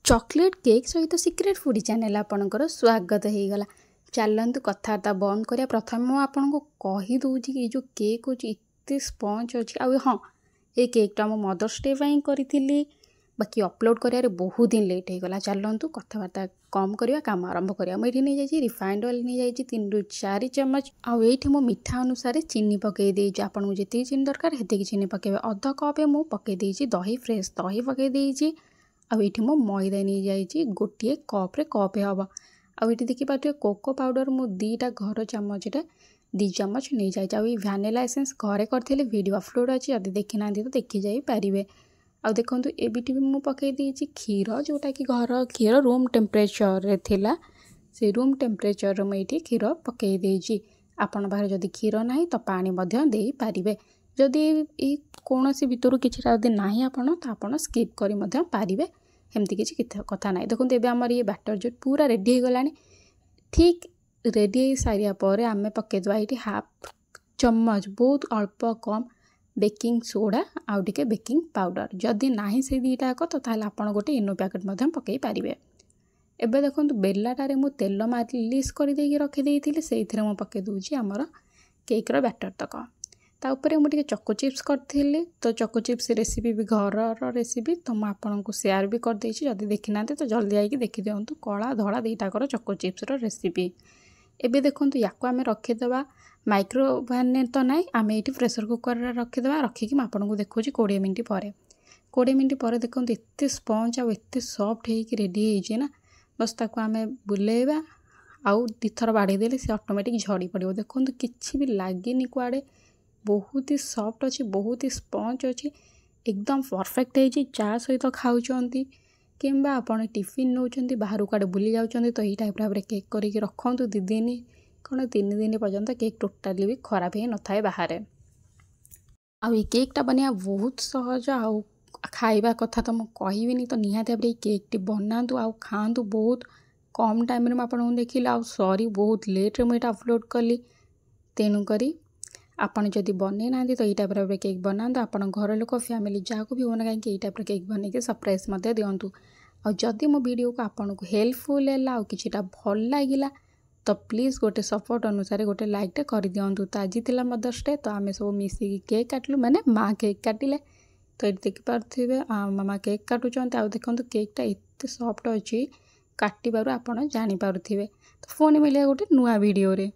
Chocolate cake सहित secret food channel आपणकर स्वागत हो गला। चलतु कथबार्ता बंद करिया प्रथम मुझे आपको कहीदे कि जो केक हो स्पंज अच्छी हाँ ये केकटा मो मदर्स डे करी बाकी अपलोड कर बहुत दिन लेट हो गला। चलतु कथबार्ता कम करवा काम आरंभ करिया। मुझे नहीं जाइए रिफाइंड ऑयल नहीं जाइए 3 ରୁ 4 चम्मच आईटी मो मिठा अनुसार चीनी पकईदे आपको जी चीनी दरकार हेतिक चीनी पकेबे। अध कप मुझे पकईदे दही फ्रेश दही पकईदे आईटी मो मैदा नहीं जाइए गोटे कप्रे कपे हम आईटी देखिए कोको पाउडर मु 2टा घर चामच 2 चम्मच नहीं जाइए। वैनिला एसेंस घरे करते वीडियो अपलोड अच्छी जब देखी ना तो देखी जापे। आ देखो ये भी मुझे पकईदे क्षीर जोटा कि घर क्षीर रूम टेम्परेचर थिला से रूम टेम्परेचर मुझे क्षीर पकईदे। आपण पाखे जदि क्षीर ना तो पानी दे पारे। जदि कौन सी भितर किसी ना आपड़ स्किप करें एमती किसी कथा ना। देखो ये आमर ये बैटर जो पूरा रेडी हो गला। ठीक रेडी हो सारापर आम पकईदे ये 1/2 चम्मच बहुत अल्प कम बेकिंग सोडा आउ टे बेकिंग पाउडर। जदि ना से 2टाक तो आप गोटे इनो पैकेट पकई पारे। एबे देखो बेलाटारे मु तेल मालिश कर रखी से पकई दूची आमर केक्र बैटर तक। ताऊपर मुझे चको चिप्स करी तो चको चिप्स रेसिपी भी घर रेसिपी तो मुझे आपको सेयार भी करदे। जदि देखी ना तो जल्दी आई देखी दिंतु कला धड़ा 2टाकर चको चिप्स रेसिपी। एबे देखो या आम रखीदे माइक्रोवेव तो ना आम ये प्रेसर कुकर रखीदे रखिकी आपको देखो 20 मिनट पर 20 मिनट पर देखो एत स्पंज आते सफ्ट हो रेडी होना। बस ताको आम बुलेवा आउ 2 थर बाड़ेदेले से ऑटोमेटिक झड़ी पड़ो। देखो किसी भी लगे कुआड़े बहुत ही सफ्ट अच्छी बहुत ही स्पंज अच्छी एकदम परफेक्ट है। चा सहित खाऊँच कि आपड़ टिफिन नौ बाहर कड़े बुली जाऊँ तो यही टाइप भाव केक करके रखु 2 दिन कौन 3 दिन पर्यंत केक टोटाली भी खराब हो न था बाहर। आई केकटा बनवा बहुत सहज आउ खाइबा कथा तो मुझे कहबी तो निहाती भाव केकटी बनातु आउ खातु। बहुत कम टाइम में आपको देखिले आ सॉरी बहुत लेट्रे मुझे अपलोड कली तेणुक आपड़ जदि बनै ना तो यही टाइप केक बनातु। आप घर लोक फैमिली जहाँ को भी होना कहीं यही टाइप केक बनई सरप्राइज दिंतु। आदि मो वीडियो को आपको हेल्पफुल है आ कि भल लगे तो प्लीज़ गोटे सपोर्ट अनुसार गोटे लाइक कर दिंतु। तो आज थी मदर्स डे तो आम सब मिसिकी केक काटलु माने माँ केक काटिले तो ये देखिपे मामा केक काटुंट। आ देखो केकटा एत सफ्ट अच्छी काटिबारु आपण जानी पारुथिबे। तो फोन मिले गोटे नुआ वीडियो रे।